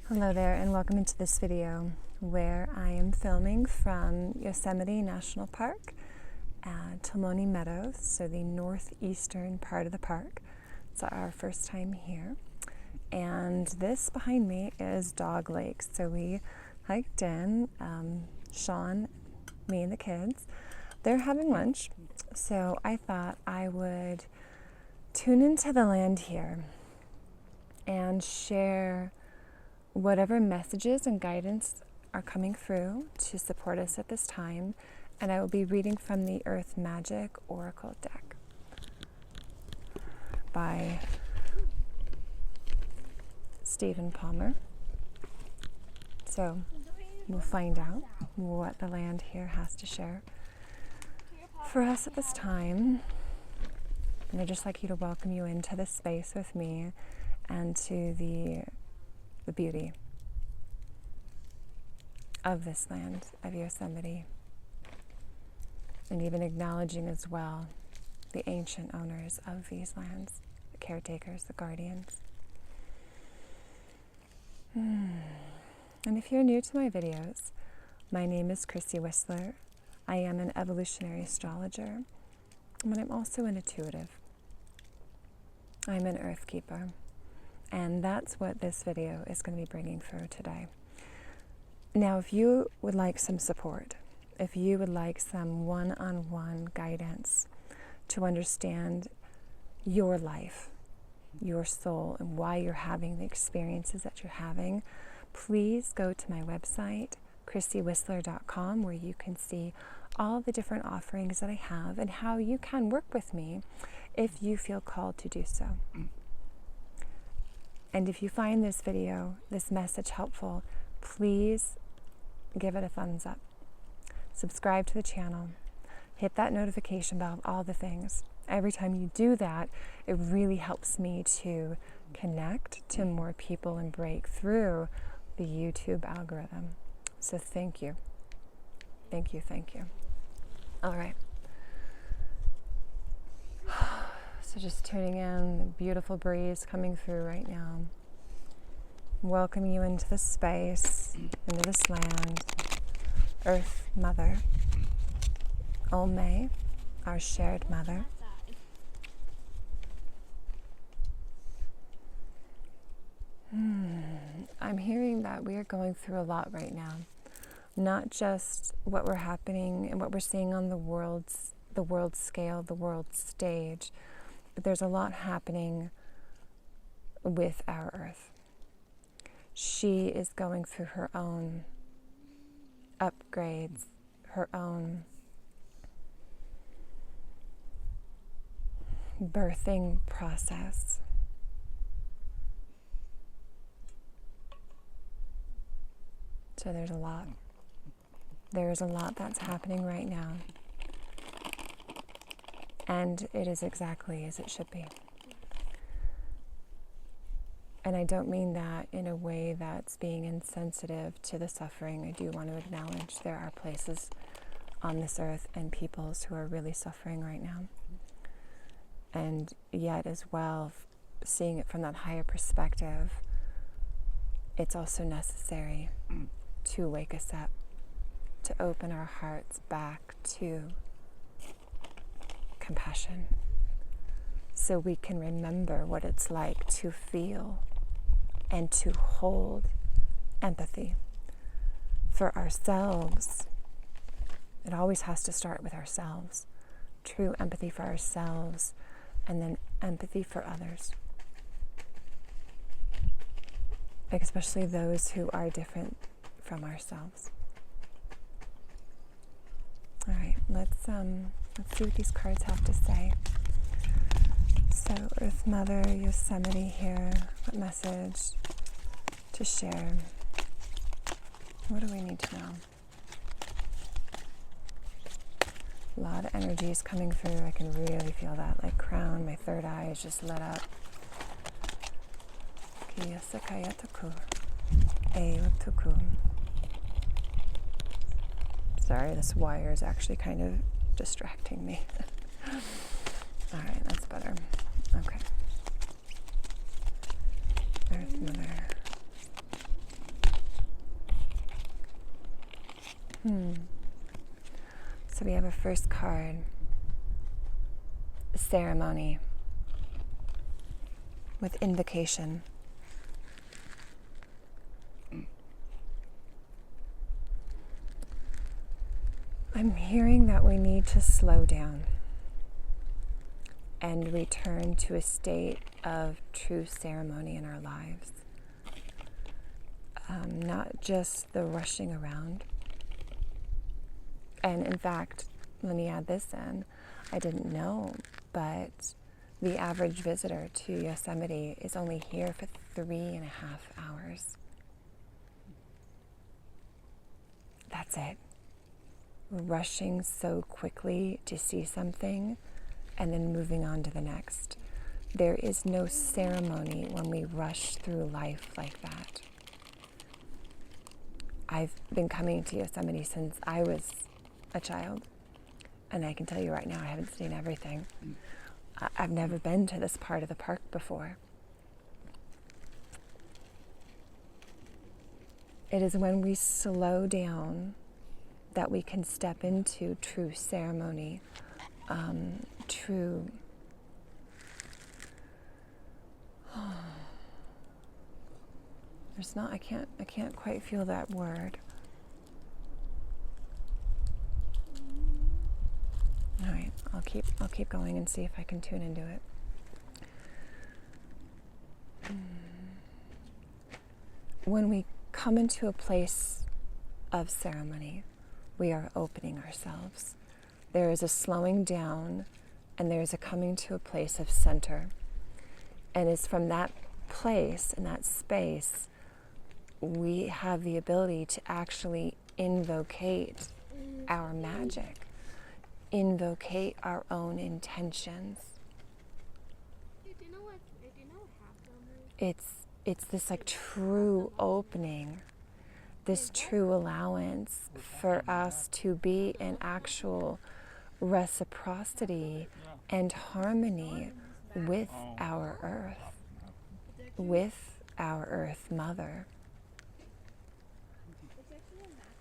Hello there, and welcome into this video where I am filming from Yosemite National Park at Tomoni Meadows, so the northeastern part of the park. It's our first time here. And this behind me is Dog Lake. So we hiked in, Sean, me and the kids. They're having lunch, so I thought I would tune into the land here and share whatever messages and guidance are coming through to support us at this time. And I will be reading from the Earth Magic Oracle deck by Stephen Palmer. So we'll find out what the land here has to share for us at this time. And I'd just like you to welcome you into this space with me and to the beauty of this land of Yosemite, and even acknowledging as well the ancient owners of these lands, the caretakers, the guardians. And if you're new to my videos, my name is Chrissy Whistler. I am an evolutionary astrologer, but I'm also an intuitive. I'm an earth keeper. And that's what this video is going to be bringing through today. Now, if you would like some support, if you would like some one-on-one guidance to understand your life, your soul, and why you're having the experiences that you're having, please go to my website, chrissywhistler.com, where you can see all the different offerings that I have and how you can work with me if you feel called to do so. And if you find this video, this message helpful, please give it a thumbs up. Subscribe to the channel. Hit that notification bell, all the things. Every time you do that, it really helps me to connect to more people and break through the YouTube algorithm. So thank you. Thank you, thank you. All right. So just tuning in, the beautiful breeze coming through right now. Welcome you into this space, into this land. Earth Mother, Ome, our shared mother. I'm hearing that we are going through a lot right now. Not just what we're happening and what we're seeing on the world scale, the world stage, but there's a lot happening with our Earth. She is going through her own upgrades, her own birthing process. So there's a lot. There's a lot that's happening right now. And it is exactly as it should be. And I don't mean that in a way that's being insensitive to the suffering. I do want to acknowledge there are places on this earth and peoples who are really suffering right now. And yet as well, seeing it from that higher perspective, it's also necessary to wake us up, to open our hearts back to compassion, so we can remember what it's like to feel and to hold empathy for ourselves. It always has to start with ourselves. True empathy for ourselves, and then empathy for others. Especially those who are different from ourselves. All right, let's see what these cards have to say. So, Earth Mother, Yosemite here. What message to share? What do we need to know? A lot of energy is coming through. I can really feel that. Like crown, my third eye is just lit up. Sorry, this wire is actually kind of distracting me. All right, that's better. Okay. So we have a first card, ceremony, with invocation. I'm hearing that we need to slow down and return to a state of true ceremony in our lives. Not just the rushing around. And in fact, let me add this in. I didn't know, but the average visitor to Yosemite is only here for 3.5 hours. That's it. Rushing so quickly to see something and then moving on to the next. There is no ceremony when we rush through life like that. I've been coming to Yosemite since I was a child, and I can tell you right now I haven't seen everything. I've never been to this part of the park before. It is when we slow down that we can step into true ceremony, true I can't quite feel that word. All right, I'll keep going and see if I can tune into it. When we come into a place of ceremony, we are opening ourselves. There is a slowing down and there is a coming to a place of center. And it's from that place and that space we have the ability to actually invocate our magic, invocate our own intentions. It's this like true opening, this true allowance for us to be in actual reciprocity and harmony with our earth, with our earth mother.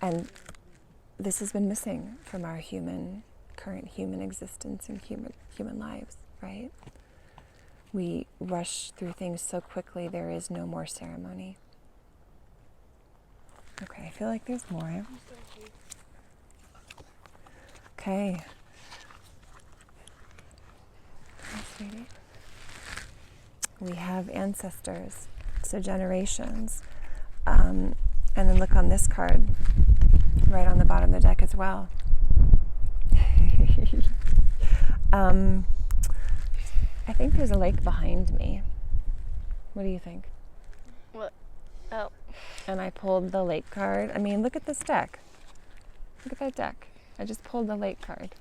And this has been missing from our current human existence and human lives, right? We rush through things so quickly, there is no more ceremony. Okay, I feel like there's more. Okay. Hi, sweetie. We have ancestors, so generations. And then look on this card, right on the bottom of the deck as well. I think there's a lake behind me. What do you think? What? Oh. And I pulled the lake card. I mean, look at this deck. Look at that deck. I just pulled the lake card.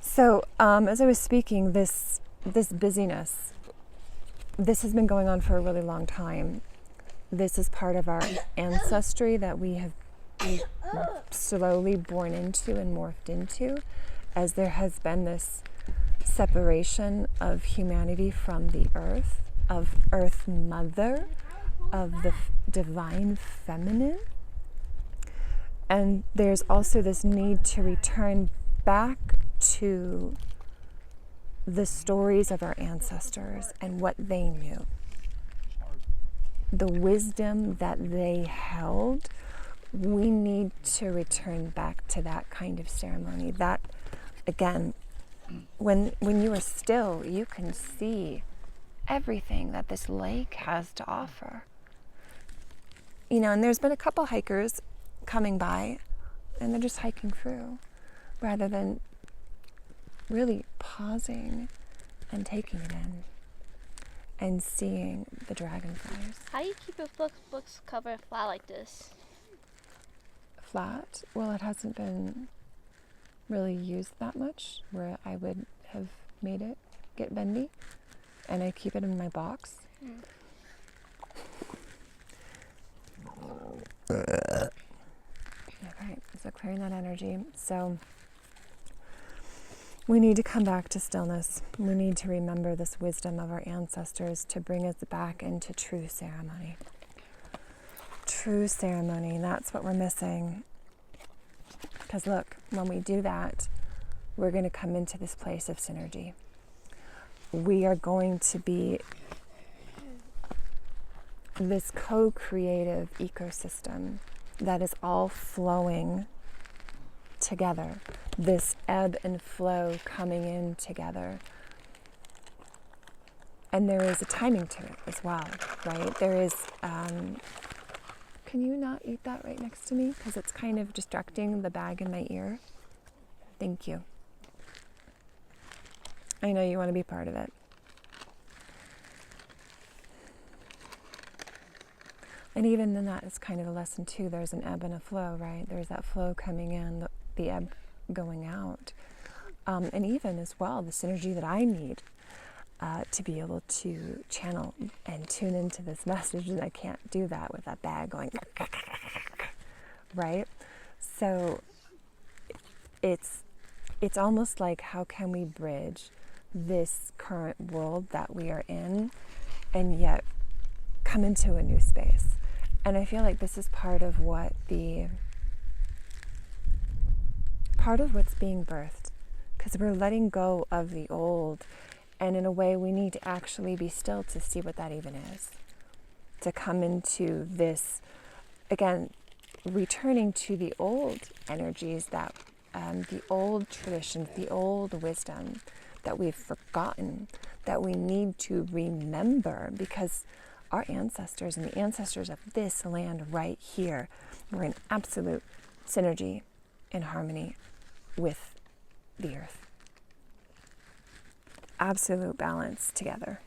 So, as I was speaking, this busyness, this has been going on for a really long time. This is part of our ancestry that we have slowly born into and morphed into, as there has been this separation of humanity from the earth, of Earth Mother, of the divine feminine. And there's also this need to return back to the stories of our ancestors and what they knew. The wisdom that they held, we need to return back to that kind of ceremony. That, again, when you are still, you can see everything that this lake has to offer. You know, and there's been a couple hikers coming by, and they're just hiking through, rather than really pausing and taking it in and seeing the dragonflies. How do you keep your books cover flat like this? Flat? Well, it hasn't been really used that much, where I would have made it get bendy, and I keep it in my box. Okay, so clearing that energy. So we need to come back to stillness. We need to remember this wisdom of our ancestors to bring us back into true ceremony. true ceremony. That's what we're missing. Because look, when we do that, we're going to come into this place of synergy. We are going to be this co-creative ecosystem that is all flowing together. This ebb and flow coming in together. And there is a timing to it as well, right? There is, can you not eat that right next to me? Because it's kind of distracting the bag in my ear. Thank you. I know you want to be part of it. And even in that, it's kind of a lesson too. There's an ebb and a flow, right? There's that flow coming in, the ebb going out. And even as well, the synergy that I need to be able to channel and tune into this message, and I can't do that with that bag going, right? So it's almost like, how can we bridge this current world that we are in and yet come into a new space? And I feel like this is part of what's being birthed, because we're letting go of the old. And in a way, we need to actually be still to see what that even is. To come into this, again, returning to the old energies, that the old traditions, the old wisdom that we've forgotten, that we need to remember, because our ancestors and the ancestors of this land right here were in absolute synergy and harmony with the earth. Absolute balance together.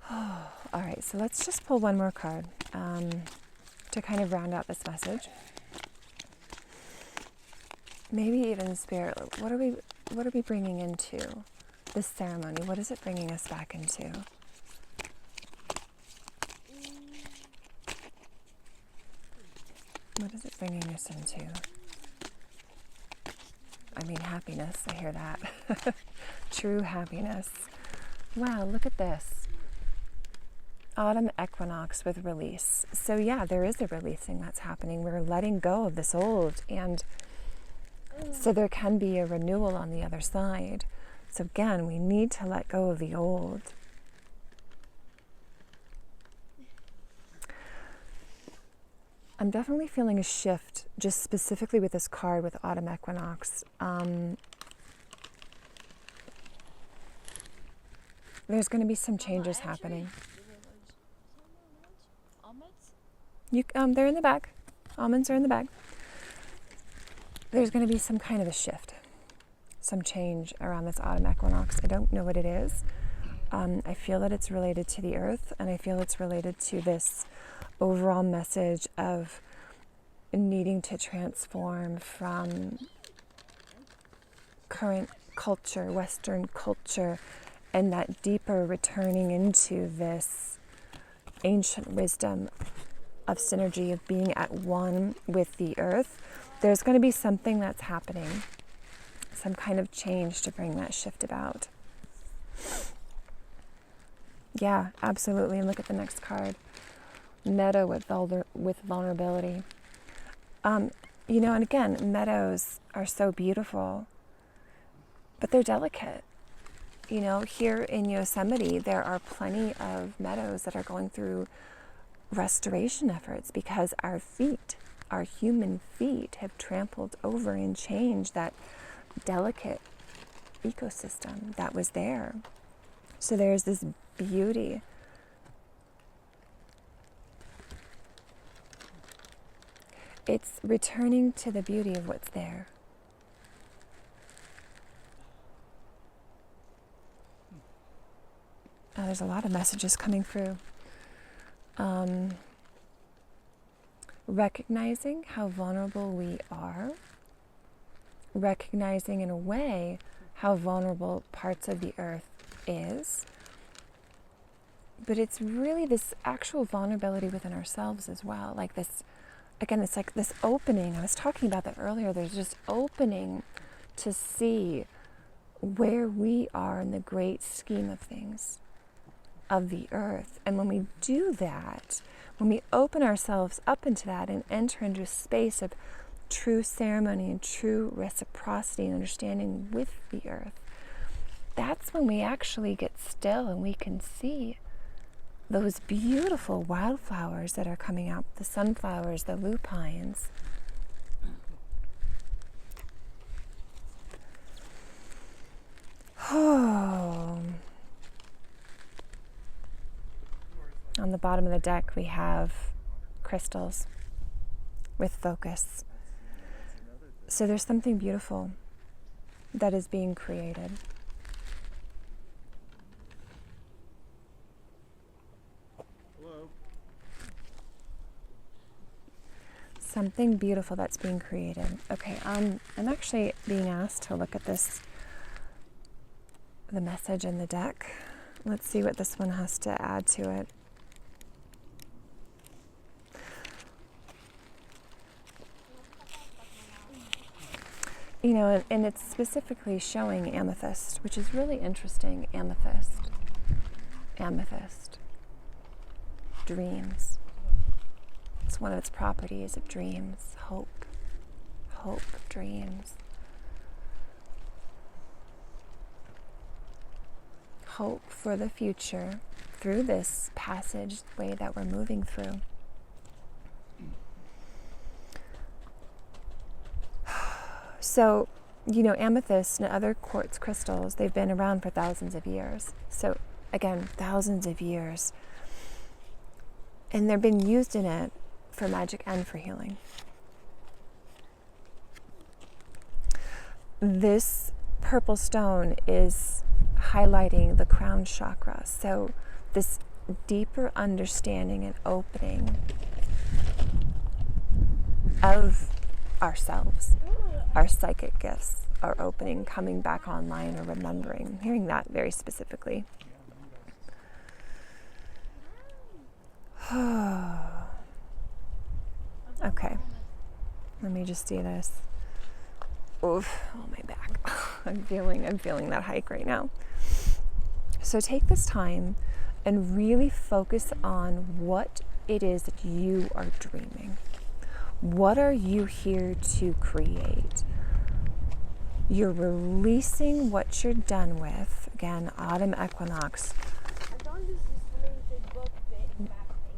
All right, so let's just pull one more card to kind of round out this message. Maybe even Spirit, what are we bringing into this ceremony? What is it bringing us back into? What is it bringing us into? I mean, happiness, I hear that. True happiness. Wow, look at this. Autumn equinox with release. So yeah, there is a releasing that's happening. We're letting go of this old, and so there can be a renewal on the other side. So again, we need to let go of the old. I'm definitely feeling a shift, just specifically with this card with autumn equinox. There's going to be some changes happening. They're in the bag. Almonds are in the bag. There's going to be some kind of a shift, some change around this autumn equinox. I don't know what it is. I feel that it's related to the earth, and I feel it's related to this overall message of needing to transform from current culture, Western culture, and that deeper returning into this ancient wisdom of synergy, of being at one with the earth. There's going to be something that's happening, some kind of change to bring that shift about. Yeah, absolutely. And look at the next card. Meadow with vulnerability. And again, meadows are so beautiful, but they're delicate. Here in Yosemite, there are plenty of meadows that are going through restoration efforts because our feet, our human feet, have trampled over and changed that delicate ecosystem that was there. So there's this beauty. It's returning to the beauty of what's there. There's a lot of messages coming through. Recognizing how vulnerable we are. Recognizing in a way how vulnerable parts of the earth is. But it's really this actual vulnerability within ourselves as well. Like this, again, it's like this opening. I was talking about that earlier. There's just opening to see where we are in the great scheme of things. of the earth. And when we do that, when we open ourselves up into that and enter into a space of true ceremony and true reciprocity and understanding with the earth, that's when we actually get still and we can see those beautiful wildflowers that are coming out, the sunflowers, the lupines. Oh. On the bottom of the deck, we have crystals with focus. So there's something beautiful that is being created. Hello. Something beautiful that's being created. Okay, I'm actually being asked to look at this, the message in the deck. Let's see what this one has to add to it. You know, and it's specifically showing amethyst, which is really interesting. Amethyst. Amethyst. Dreams. It's one of its properties of dreams. Hope. Hope, dreams. Hope for the future through this passageway that we're moving through. So, you know, amethyst and other quartz crystals, they've been around for thousands of years. So, again, thousands of years. And they've been used in it for magic and for healing. This purple stone is highlighting the crown chakra. So, this deeper understanding and opening of ourselves. Our psychic gifts are opening, coming back online, or remembering. I'm hearing that very specifically. Okay, let me just do this. Oof, oh my back. I'm feeling that hike right now. So take this time and really focus on what it is that you are dreaming. What are you here to create? You're releasing what you're done with. Again, autumn equinox.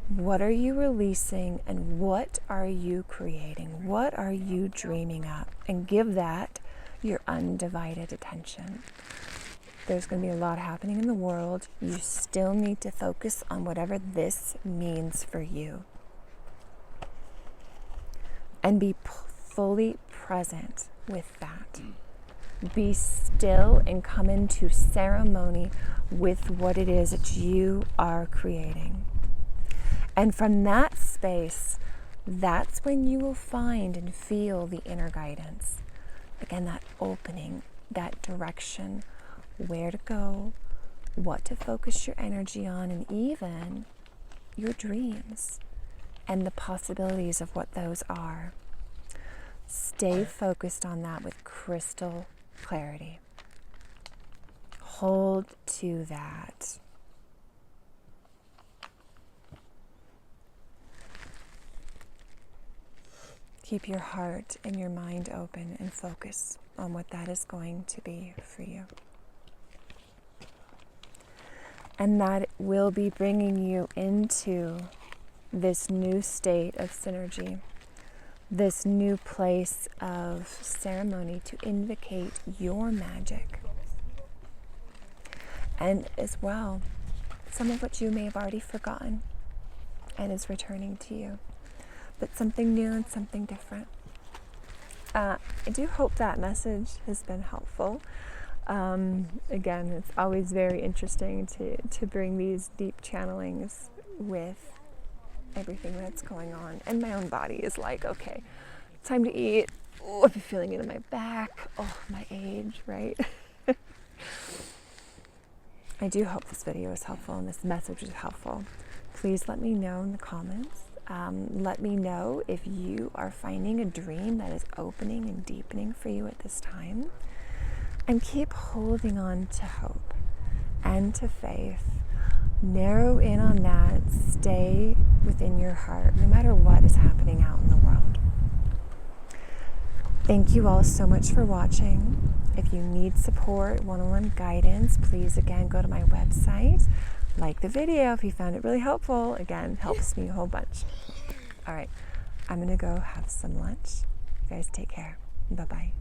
What are you releasing and what are you creating? What are you dreaming up? And give that your undivided attention. There's going to be a lot happening in the world. You still need to focus on whatever this means for you. And be fully present with that. Be still and come into ceremony with what it is that you are creating. And from that space, that's when you will find and feel the inner guidance. Again, that opening, that direction, where to go, what to focus your energy on, and even your dreams and the possibilities of what those are. Stay focused on that with crystal clarity. Hold to that. Keep your heart and your mind open and focus on what that is going to be for you. And that will be bringing you into this new state of synergy, this new place of ceremony to invocate your magic. And as well, some of what you may have already forgotten and is returning to you, but something new and something different. I do hope that message has been helpful. Again, it's always very interesting to bring these deep channelings with everything that's going on. And my own body is like, okay, time to eat. Oh, I've been feeling it in my back. Oh, my age, right? I do hope this video is helpful and this message is helpful. Please let me know in the comments. Let me know if you are finding a dream that is opening and deepening for you at this time. And keep holding on to hope and to faith. narrow in on that. Stay within your heart, no matter what is happening out in the world. Thank you all so much for watching. If you need support, one-on-one guidance, please again go to my website. Like the video if you found it really helpful. Again, helps me a whole bunch. All right, I'm gonna go have some lunch. You guys take care. Bye-bye.